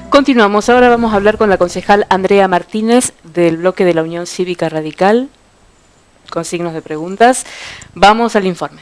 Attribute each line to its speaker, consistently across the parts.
Speaker 1: Continuamos, ahora vamos a hablar con la concejal Andrea Martínez del bloque de la Unión Cívica Radical, con signos de preguntas. Vamos al informe.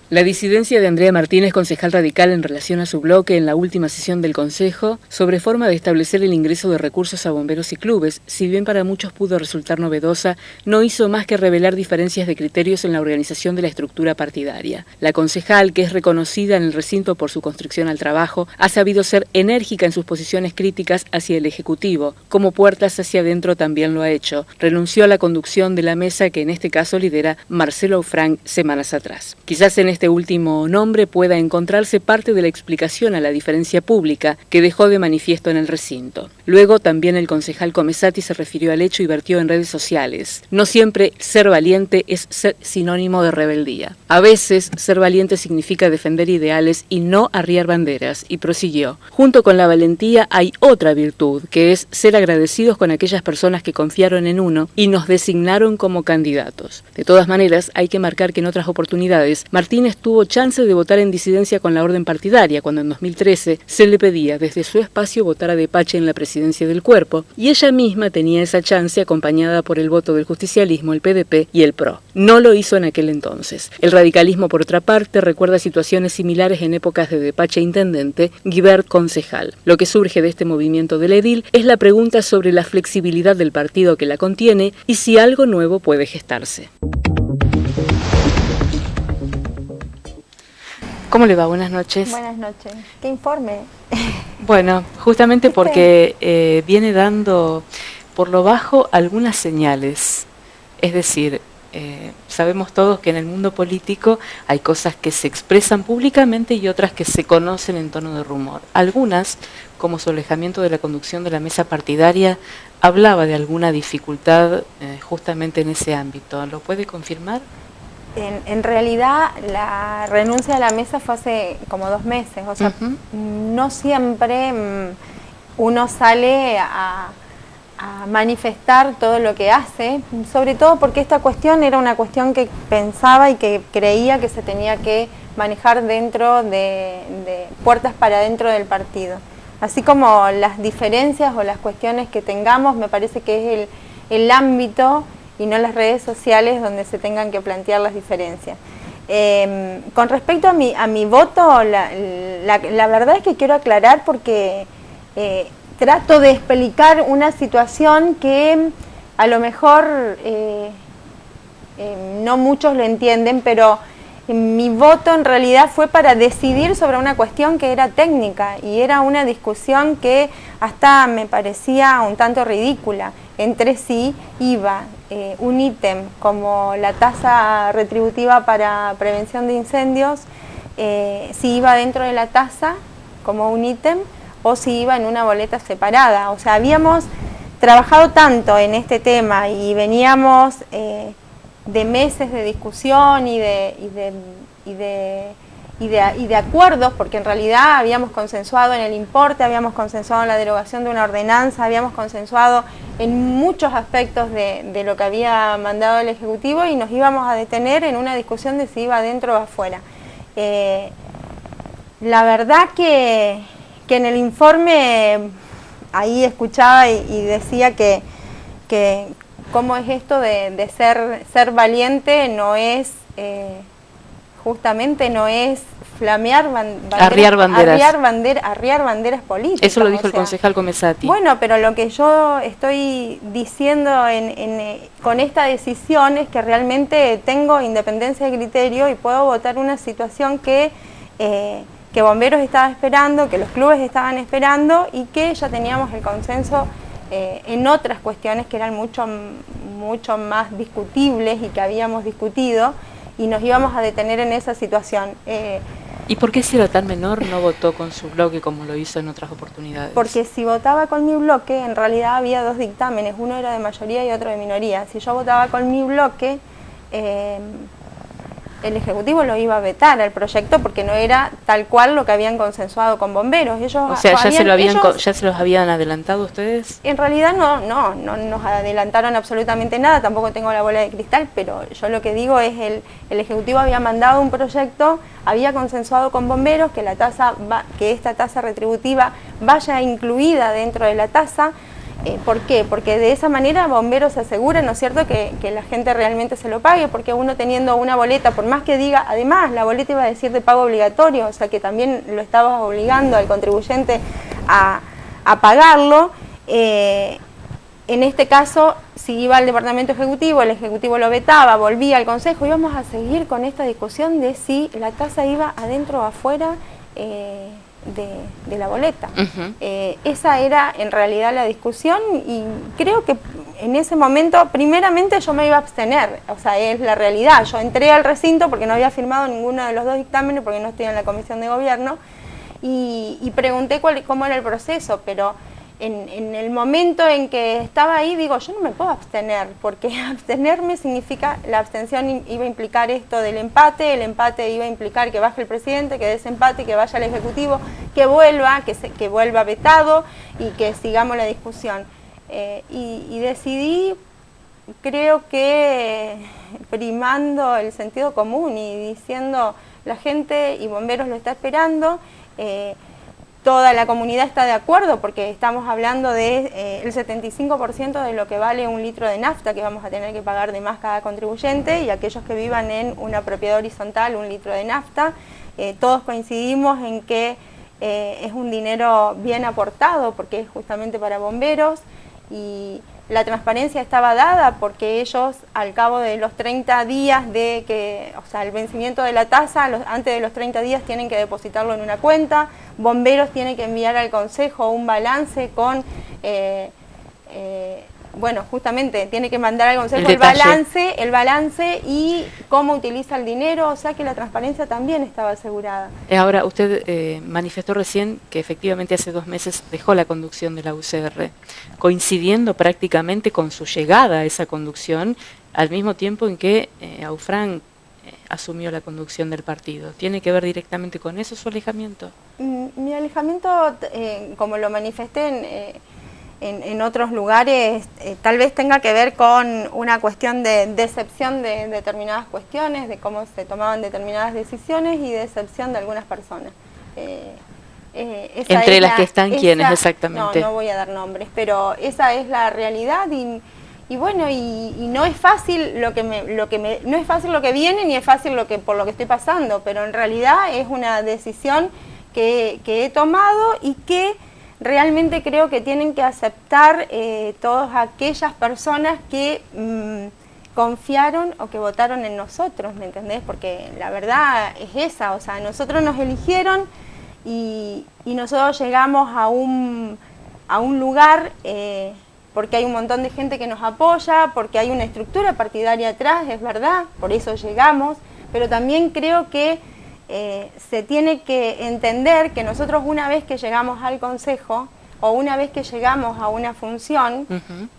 Speaker 1: La disidencia de Andrea Martínez, concejal radical, en relación a su bloque en la última sesión del Consejo sobre forma de establecer el ingreso de recursos a bomberos y clubes, si bien para muchos pudo resultar novedosa, no hizo más que revelar diferencias de criterios en la organización de la estructura partidaria. La concejal, que es reconocida en el recinto por su constricción al trabajo, ha sabido ser enérgica en sus posiciones críticas hacia el Ejecutivo, como puertas hacia adentro también lo ha hecho. Renunció a la conducción de la mesa que en este caso lidera Marcelo Frank semanas atrás. Quizás en este último nombre pueda encontrarse parte de la explicación a la diferencia pública que dejó de manifiesto en el recinto. Luego también el concejal Comesati se refirió al hecho y vertió en redes sociales: no siempre ser valiente es ser sinónimo de rebeldía. A veces ser valiente significa defender ideales y no arriar banderas, y prosiguió: junto con la valentía hay otra virtud, que es ser agradecidos con aquellas personas que confiaron en uno y nos designaron como candidatos. De todas maneras, hay que marcar que en otras oportunidades Martínez tuvo chance de votar en disidencia con la orden partidaria, cuando en 2013 se le pedía desde su espacio votar a Depache en la presidencia del cuerpo, y ella misma tenía esa chance acompañada por el voto del justicialismo, el PDP y el PRO. No lo hizo en aquel entonces. El radicalismo, por otra parte, recuerda situaciones similares en épocas de Depache intendente, Guibert concejal. Lo que surge de este movimiento del edil es la pregunta sobre la flexibilidad del partido que la contiene y si algo nuevo puede gestarse. ¿Cómo le va? Buenas noches.
Speaker 2: Buenas noches. ¿Qué informe?
Speaker 1: Bueno, justamente porque viene dando por lo bajo algunas señales. Es decir, sabemos todos que en el mundo político hay cosas que se expresan públicamente y otras que se conocen en tono de rumor. Algunas, como su alejamiento de la conducción de la mesa partidaria, hablaba de alguna dificultad justamente en ese ámbito. ¿Lo puede confirmar?
Speaker 2: En realidad la renuncia a la mesa fue hace como 2 meses, o sea, no siempre uno sale a manifestar todo lo que hace, sobre todo porque esta cuestión era una cuestión que pensaba y que creía que se tenía que manejar dentro de puertas para dentro del partido. Así como las diferencias o las cuestiones que tengamos, me parece que es el ámbito y no las redes sociales donde se tengan que plantear las diferencias. Con respecto a mi voto, la verdad es que quiero aclarar porque trato de explicar una situación que a lo mejor no muchos lo entienden, pero mi voto en realidad fue para decidir sobre una cuestión que era técnica y era una discusión que hasta me parecía un tanto ridícula. Entre sí iba un ítem como la tasa retributiva para prevención de incendios, si iba dentro de la tasa como un ítem o si iba en una boleta separada. O sea, habíamos trabajado tanto en este tema y veníamos de meses de discusión y de acuerdos, porque en realidad habíamos consensuado en el importe, habíamos consensuado en la derogación de una ordenanza, habíamos consensuado en muchos aspectos de lo que había mandado el Ejecutivo y nos íbamos a detener en una discusión de si iba adentro o afuera. La verdad que en el informe ahí escuchaba y decía que cómo es esto de ser valiente, no es... justamente no es flamear
Speaker 1: arriar
Speaker 2: banderas políticas.
Speaker 1: Eso lo dijo el concejal Comesati.
Speaker 2: Bueno, pero lo que yo estoy diciendo con esta decisión es que realmente tengo independencia de criterio y puedo votar una situación que Bomberos estaba esperando, que los clubes estaban esperando y que ya teníamos el consenso en otras cuestiones que eran mucho más discutibles y que habíamos discutido, y nos íbamos a detener en esa situación.
Speaker 1: ¿Y por qué si era tan menor no votó con su bloque como lo hizo en otras oportunidades?
Speaker 2: Porque si votaba con mi bloque, en realidad había 2 dictámenes, uno era de mayoría y otro de minoría. Si yo votaba con mi bloque, el Ejecutivo lo iba a vetar al proyecto porque no era tal cual lo que habían consensuado con bomberos. Ellos
Speaker 1: o sea, ¿ya se los habían adelantado ustedes?
Speaker 2: En realidad no nos adelantaron absolutamente nada, tampoco tengo la bola de cristal, pero yo lo que digo es el Ejecutivo había mandado un proyecto, había consensuado con bomberos que que esta tasa retributiva vaya incluida dentro de la tasa. ¿Por qué? Porque de esa manera bomberos se asegura, ¿no es cierto?, que la gente realmente se lo pague, porque uno teniendo una boleta, por más que diga, además la boleta iba a decir de pago obligatorio, o sea que también lo estabas obligando al contribuyente a pagarlo. En este caso, si iba al Departamento Ejecutivo, el Ejecutivo lo vetaba, volvía al Consejo, íbamos a seguir con esta discusión de si la tasa iba adentro o afuera de la boleta. Esa era en realidad la discusión y creo que en ese momento, primeramente yo me iba a abstener, o sea, es la realidad. Yo entré al recinto porque no había firmado ninguno de los dos dictámenes porque no estoy en la Comisión de Gobierno y pregunté cómo era el proceso, pero en el momento en que estaba ahí, digo, yo no me puedo abstener, porque abstenerme significa, la abstención iba a implicar esto del empate, el empate iba a implicar que baje el presidente, que desempate, que vaya al Ejecutivo, que vuelva vetado y que sigamos la discusión. Y decidí, creo que primando el sentido común y diciendo, la gente y bomberos lo está esperando, toda la comunidad está de acuerdo porque estamos hablando de el 75% de lo que vale un litro de nafta que vamos a tener que pagar de más cada contribuyente y aquellos que vivan en una propiedad horizontal, un litro de nafta, todos coincidimos en que es un dinero bien aportado porque es justamente para bomberos y la transparencia estaba dada porque ellos al cabo de los 30 días o sea, el vencimiento de la tasa, antes de los 30 días tienen que depositarlo en una cuenta, bomberos tienen que enviar al Consejo un balance con, bueno, justamente tiene que mandar al Consejo el balance y cómo utiliza el dinero, o sea que la transparencia también estaba asegurada.
Speaker 1: Ahora, usted manifestó recién que efectivamente hace 2 meses dejó la conducción de la UCR, coincidiendo prácticamente con su llegada a esa conducción, al mismo tiempo en que Aufrán asumió la conducción del partido. ¿Tiene que ver directamente con eso su alejamiento?
Speaker 2: Mi alejamiento, como lo manifesté en otros lugares, tal vez tenga que ver con una cuestión de decepción de determinadas cuestiones, de cómo se tomaban determinadas decisiones y decepción de algunas personas.
Speaker 1: Entre las que están, ¿quiénes exactamente?
Speaker 2: No voy a dar nombres, pero esa es la realidad y bueno, y no es fácil no es fácil lo que viene ni es fácil por lo que estoy pasando, pero en realidad es una decisión que he tomado y que realmente creo que tienen que aceptar todas aquellas personas que confiaron o que votaron en nosotros, ¿me entendés? Porque la verdad es esa, o sea, nosotros nos eligieron y nosotros llegamos a un lugar porque hay un montón de gente que nos apoya, porque hay una estructura partidaria atrás, es verdad, por eso llegamos, pero también creo que se tiene que entender que nosotros una vez que llegamos al Consejo o una vez que llegamos a una función,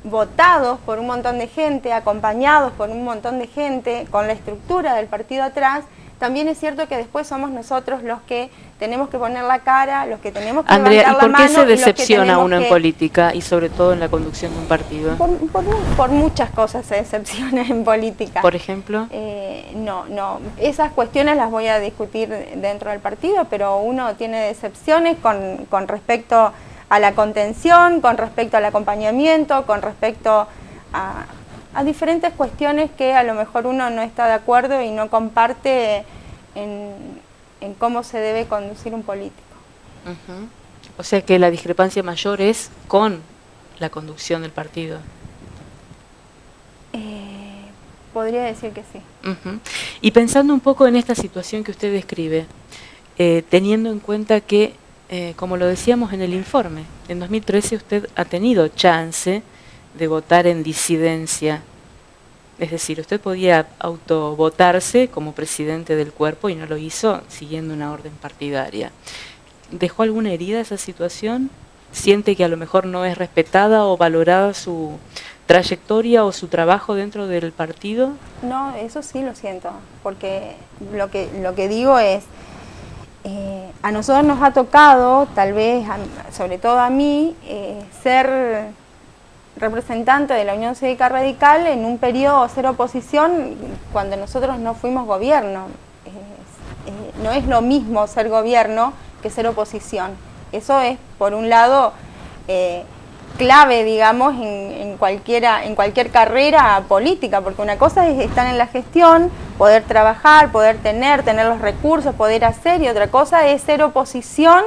Speaker 2: votados por un montón de gente, acompañados por un montón de gente, con la estructura del partido atrás, también es cierto que después somos nosotros los que tenemos que poner la cara, los que tenemos que
Speaker 1: Andrea,
Speaker 2: levantar la mano.
Speaker 1: ¿y por qué se decepciona uno en política y sobre todo en la conducción de un partido?
Speaker 2: Por muchas cosas se decepciona en política.
Speaker 1: ¿Por ejemplo?
Speaker 2: No, esas cuestiones las voy a discutir dentro del partido, pero uno tiene decepciones con respecto a la contención, con respecto al acompañamiento, con respecto a diferentes cuestiones que a lo mejor uno no está de acuerdo y no comparte en cómo se debe conducir un político.
Speaker 1: O sea que la discrepancia mayor es con la conducción del partido.
Speaker 2: Podría decir que sí.
Speaker 1: Y pensando un poco en esta situación que usted describe, teniendo en cuenta que, como lo decíamos en el informe, en 2013 usted ha tenido chance de votar en disidencia, es decir, usted podía autovotarse como presidente del cuerpo y no lo hizo siguiendo una orden partidaria. ¿Dejó alguna herida esa situación? ¿Siente que a lo mejor no es respetada o valorada su trayectoria o su trabajo dentro del partido?
Speaker 2: No, eso sí lo siento, porque lo que digo es, a nosotros nos ha tocado, tal vez, sobre todo a mí, ser representante de la Unión Cívica Radical en un periodo ser oposición cuando nosotros no fuimos gobierno. No es lo mismo ser gobierno que ser oposición. Eso es, por un lado, clave, digamos, en cualquier carrera política, porque una cosa es estar en la gestión, poder trabajar, poder tener los recursos, poder hacer, y otra cosa es ser oposición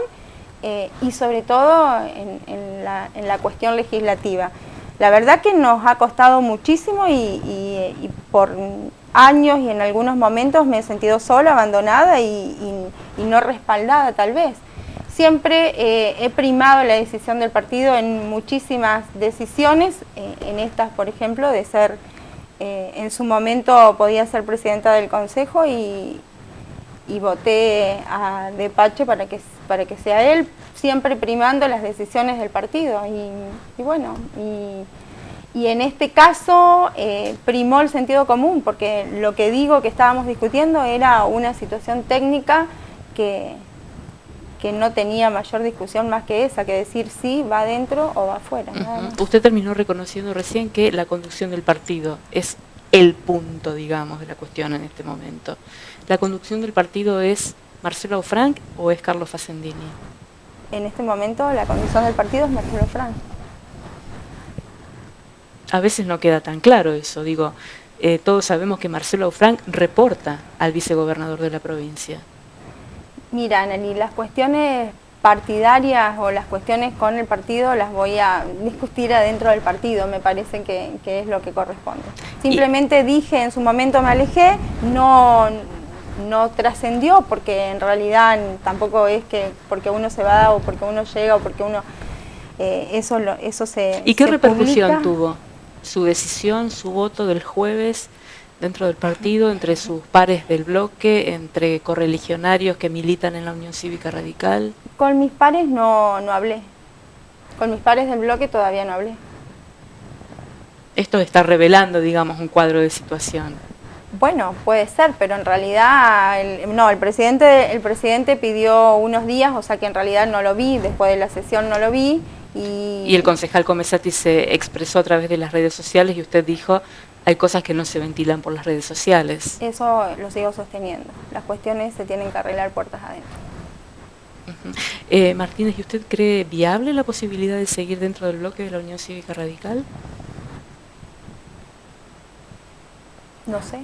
Speaker 2: y sobre todo en la cuestión legislativa. La verdad que nos ha costado muchísimo y por años y en algunos momentos me he sentido sola, abandonada y no respaldada tal vez. Siempre he primado la decisión del partido en muchísimas decisiones, en estas, por ejemplo, de ser, en su momento podía ser presidenta del Consejo y voté a Depache para que sea él, siempre primando las decisiones del partido. Y bueno, y en este caso primó el sentido común, porque lo que digo que estábamos discutiendo era una situación técnica que no tenía mayor discusión más que esa, que decir si va adentro o va afuera. Nada más.
Speaker 1: Usted terminó reconociendo recién que la conducción del partido es el punto, digamos, de la cuestión en este momento. ¿La conducción del partido es Marcelo Frank o es Carlos Facendini?
Speaker 2: En este momento la conducción del partido es Marcelo Frank.
Speaker 1: A veces no queda tan claro eso, digo, todos sabemos que Marcelo Frank reporta al vicegobernador de la provincia.
Speaker 2: Mira, Anneli, las cuestiones partidarias o las cuestiones con el partido las voy a discutir adentro del partido, me parece que es lo que corresponde. Simplemente dije, en su momento me alejé, no trascendió, porque en realidad tampoco es que porque uno se va o porque uno llega o porque uno... eso se
Speaker 1: ¿Y qué repercusión
Speaker 2: publica.
Speaker 1: tuvo su decisión, su voto del jueves dentro del partido, entre sus pares del bloque, entre correligionarios que militan en la Unión Cívica Radical?
Speaker 2: Con mis pares no hablé. Con mis pares del bloque todavía no hablé.
Speaker 1: Esto está revelando, digamos, un cuadro de situación.
Speaker 2: Bueno, puede ser, pero en realidad el presidente pidió unos días, o sea que en realidad no lo vi, después de la sesión no lo vi. Y
Speaker 1: el concejal Comesati se expresó a través de las redes sociales y usted dijo, hay cosas que no se ventilan por las redes sociales.
Speaker 2: Eso lo sigo sosteniendo. Las cuestiones se tienen que arreglar puertas adentro.
Speaker 1: Martínez, ¿y usted cree viable la posibilidad de seguir dentro del bloque de la Unión Cívica Radical?
Speaker 2: No sé.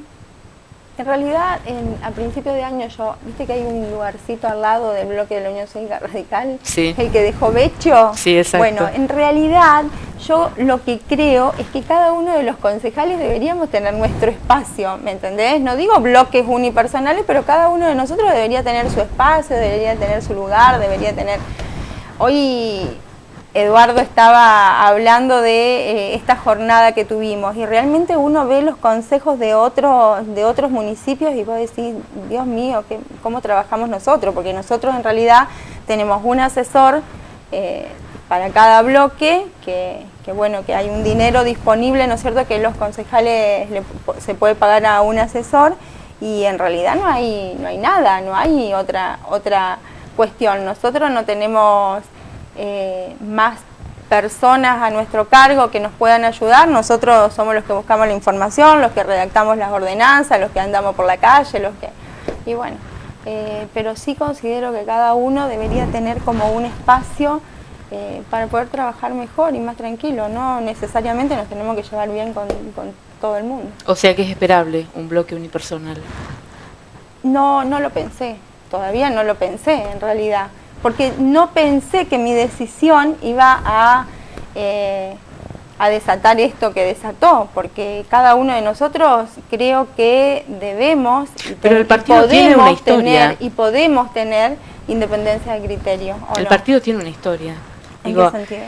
Speaker 2: En realidad, a principios de año viste que hay un lugarcito al lado del bloque de la Unión Cívica Radical,
Speaker 1: sí.
Speaker 2: El que dejó Becho.
Speaker 1: Sí, exacto.
Speaker 2: Bueno, en realidad yo lo que creo es que cada uno de los concejales deberíamos tener nuestro espacio, ¿me entendés? No digo bloques unipersonales, pero cada uno de nosotros debería tener su espacio, debería tener su lugar, debería tener... Hoy Eduardo estaba hablando de esta jornada que tuvimos y realmente uno ve los consejos de otros municipios y vos decís, Dios mío, ¿cómo trabajamos nosotros? Porque nosotros en realidad tenemos un asesor para cada bloque, que bueno, que hay un dinero disponible, ¿no es cierto?, que los concejales se puede pagar a un asesor y en realidad no hay nada, no hay otra cuestión. Nosotros no tenemos... más personas a nuestro cargo que nos puedan ayudar. Nosotros somos los que buscamos la información, los que redactamos las ordenanzas, los que andamos por la calle, y bueno, pero sí considero que cada uno debería tener como un espacio para poder trabajar mejor y más tranquilo. No necesariamente nos tenemos que llevar bien con todo el mundo.
Speaker 1: O sea que es esperable un bloque unipersonal.
Speaker 2: No lo pensé, todavía no lo pensé en realidad, porque no pensé que mi decisión iba a desatar esto que desató, porque cada uno de nosotros creo que debemos
Speaker 1: pero el partido tiene una historia
Speaker 2: y podemos tener independencia de criterio.
Speaker 1: El partido tiene una historia.
Speaker 2: ¿En qué sentido?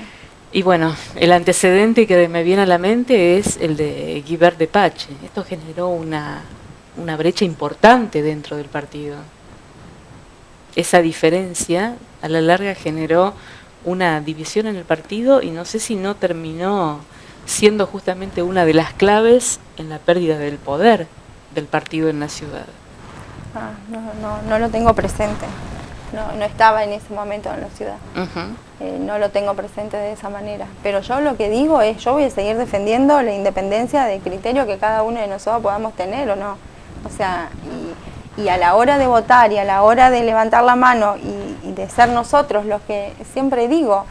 Speaker 1: Y bueno, el antecedente que me viene a la mente es el de Guibert Depache. Esto generó una brecha importante dentro del partido. Esa diferencia a la larga generó una división en el partido y no sé si no terminó siendo justamente una de las claves en la pérdida del poder del partido en la ciudad.
Speaker 2: No lo tengo presente. No estaba en ese momento en la ciudad. No lo tengo presente de esa manera. Pero yo lo que digo es, yo voy a seguir defendiendo la independencia de criterio que cada uno de nosotros podamos tener o no. O sea, y a la hora de votar y a la hora de levantar la mano y de ser nosotros los que, siempre digo,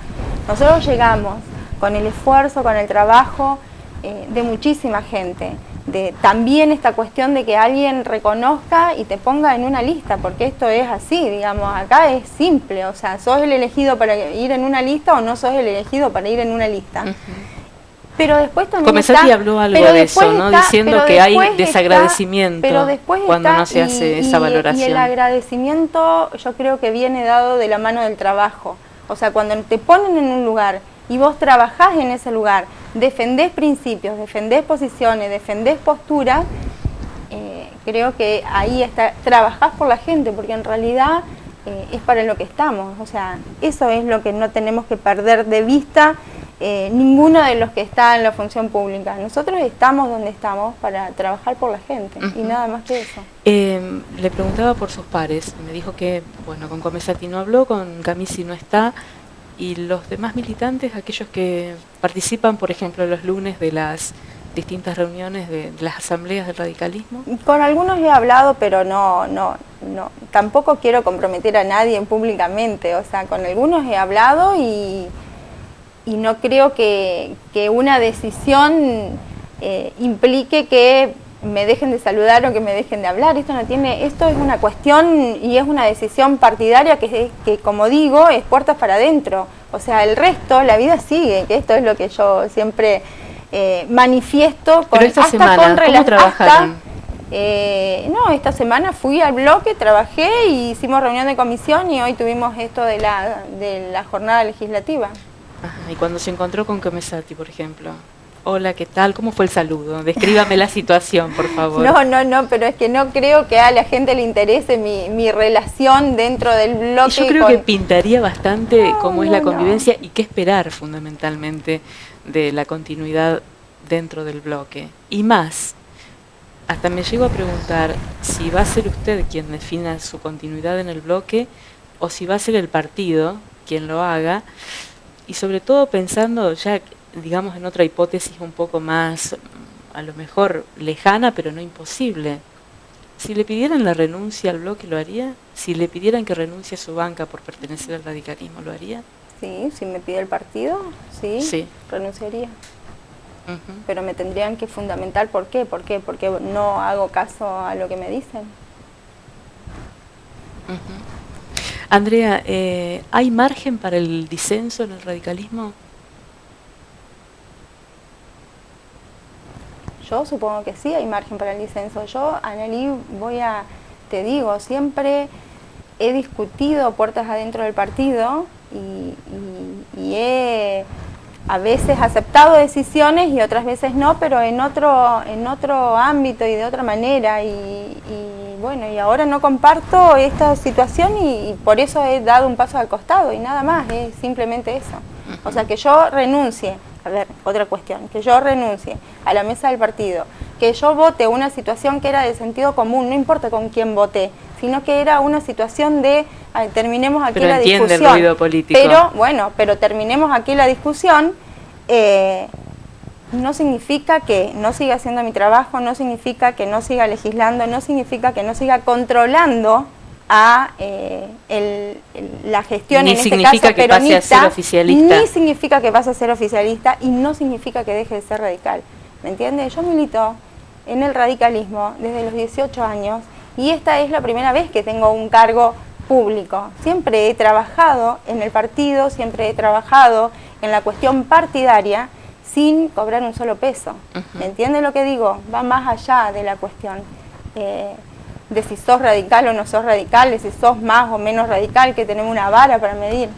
Speaker 2: nosotros llegamos con el esfuerzo, con el trabajo de muchísima gente. De también esta cuestión de que alguien reconozca y te ponga en una lista, porque esto es así, digamos, acá es simple, o sea, sos el elegido para ir en una lista o no sos el elegido para ir en una lista. Pero después también
Speaker 1: Comesatti habló algo de eso, ¿no? Diciendo que hay desagradecimiento cuando no se hace esa valoración.
Speaker 2: Y el agradecimiento yo creo que viene dado de la mano del trabajo, o sea, cuando te ponen en un lugar y vos trabajás en ese lugar, defendés principios, defendés posiciones, defendés posturas, creo que ahí está, trabajás por la gente, porque en realidad es para lo que estamos, o sea, eso es lo que no tenemos que perder de vista ninguno de los que está en la función pública. Nosotros estamos donde estamos para trabajar por la gente, y nada más que eso.
Speaker 1: Le preguntaba por sus pares, me dijo que, bueno, con Comesatti no habló, con Camisi no está, y los demás militantes, aquellos que participan, por ejemplo, los lunes de las distintas reuniones de las asambleas del radicalismo.
Speaker 2: Con algunos he hablado, pero no, tampoco quiero comprometer a nadie públicamente, o sea, con algunos he hablado y no creo que una decisión implique que me dejen de saludar o que me dejen de hablar. Esto es una cuestión y es una decisión partidaria que como digo, es puertas para adentro. O sea, el resto, la vida sigue, que esto es lo que yo siempre manifiesto.
Speaker 1: Pero esta semana, ¿cómo trabajaron?
Speaker 2: Esta semana fui al bloque, trabajé y hicimos reunión de comisión y hoy tuvimos esto de la jornada legislativa.
Speaker 1: Ajá, y cuando se encontró con Comesatti, por ejemplo. Hola, ¿qué tal? ¿Cómo fue el saludo? Descríbame la situación, por favor.
Speaker 2: No, pero es que no creo que a la gente le interese mi relación dentro del bloque.
Speaker 1: Y yo creo que pintaría bastante cómo es la convivencia y qué esperar fundamentalmente de la continuidad dentro del bloque. Y más, hasta me llego a preguntar si va a ser usted quien defina su continuidad en el bloque o si va a ser el partido quien lo haga. Y sobre todo pensando ya, digamos, en otra hipótesis un poco más, a lo mejor lejana, pero no imposible. Si le pidieran la renuncia al bloque, ¿lo haría? Si le pidieran que renuncie a su banca por pertenecer al radicalismo, ¿lo haría?
Speaker 2: Sí, si me pide el partido, sí. Renunciaría. Pero me tendrían que fundamentar ¿por qué? Porque no hago caso a lo que me dicen.
Speaker 1: Andrea, ¿hay margen para el disenso en el radicalismo?
Speaker 2: Yo supongo que sí hay margen para el disenso. Yo, Anneli, te digo, siempre he discutido puertas adentro del partido y he a veces aceptado decisiones y otras veces no, pero en otro ámbito y de otra manera. Y ahora no comparto esta situación y por eso he dado un paso al costado y nada más, es simplemente eso. O sea, que yo renuncie. A ver, otra cuestión, que yo renuncie a la mesa del partido, que yo vote una situación que era de sentido común, no importa con quién voté, sino que era una situación de, terminemos aquí la discusión.
Speaker 1: Pero entiende el ruido político.
Speaker 2: Pero terminemos aquí la discusión, no significa que no siga haciendo mi trabajo, no significa que no siga legislando, no significa que no siga controlando a la gestión, en este caso peronista, ni significa que pase a ser oficialista y no significa que deje de ser radical, ¿me entiendes? Yo milito en el radicalismo desde los 18 años y esta es la primera vez que tengo un cargo público. Siempre he trabajado en el partido, siempre he trabajado en la cuestión partidaria sin cobrar un solo peso, ¿me entiendes lo que digo? Va más allá de la cuestión de si sos radical o no sos radical, de si sos más o menos radical, que tenemos una vara para medir.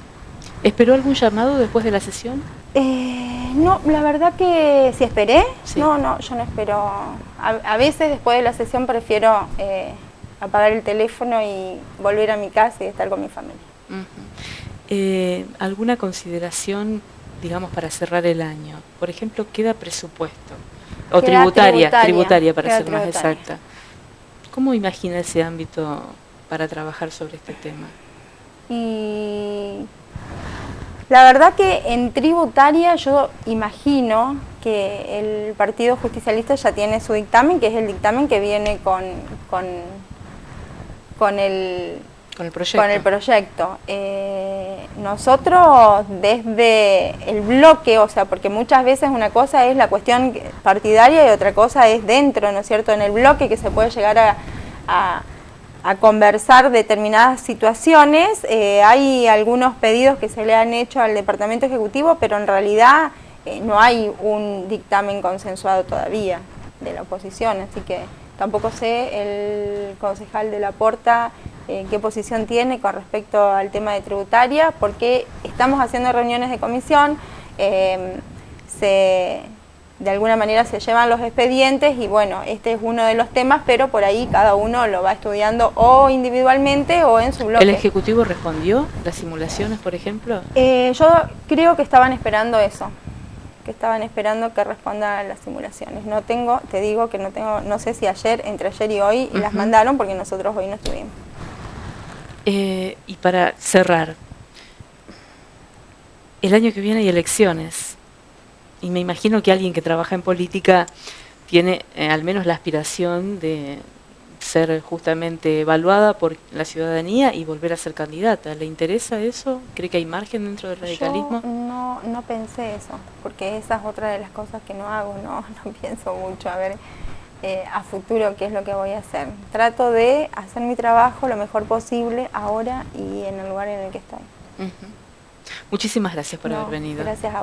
Speaker 1: ¿Esperó algún llamado después de la sesión?
Speaker 2: No, la verdad que si esperé,
Speaker 1: sí.
Speaker 2: No, yo no espero. A veces después de la sesión prefiero apagar el teléfono y volver a mi casa y estar con mi familia.
Speaker 1: ¿Alguna consideración digamos, para cerrar el año? Por ejemplo, ¿queda presupuesto? O
Speaker 2: Queda
Speaker 1: tributaria para
Speaker 2: queda
Speaker 1: ser más
Speaker 2: tributaria.
Speaker 1: exacta. ¿Cómo imagina ese ámbito para trabajar sobre este tema?
Speaker 2: Y la verdad que en tributaria yo imagino que el Partido Justicialista ya tiene su dictamen, que es el dictamen que viene con el proyecto. Nosotros desde el bloque, o sea, porque muchas veces una cosa es la cuestión partidaria y otra cosa es dentro, ¿no es cierto?, en el bloque, que se puede llegar a conversar determinadas situaciones. Hay algunos pedidos que se le han hecho al Departamento Ejecutivo, pero en realidad no hay un dictamen consensuado todavía de la oposición, así que tampoco sé el concejal de Laporta qué posición tiene con respecto al tema de tributaria, porque estamos haciendo reuniones de comisión, de alguna manera se llevan los expedientes y bueno, este es uno de los temas, pero por ahí cada uno lo va estudiando o individualmente o en su bloque.
Speaker 1: ¿El Ejecutivo respondió las simulaciones, por ejemplo?
Speaker 2: Yo creo que estaban esperando eso, que estaban esperando que respondan las simulaciones. No tengo, te digo que no tengo, no sé si entre ayer y hoy las mandaron, porque nosotros hoy no estuvimos.
Speaker 1: Y para cerrar, el año que viene hay elecciones. Y me imagino que alguien que trabaja en política tiene al menos la aspiración de ser justamente evaluada por la ciudadanía y volver a ser candidata. ¿Le interesa eso? ¿Cree que hay margen dentro del radicalismo?
Speaker 2: Yo no pensé eso, porque esa es otra de las cosas que no hago, no pienso mucho a ver a futuro qué es lo que voy a hacer. Trato de hacer mi trabajo lo mejor posible ahora y en el lugar en el que estoy.
Speaker 1: Muchísimas gracias por haber venido.
Speaker 2: Gracias a vos.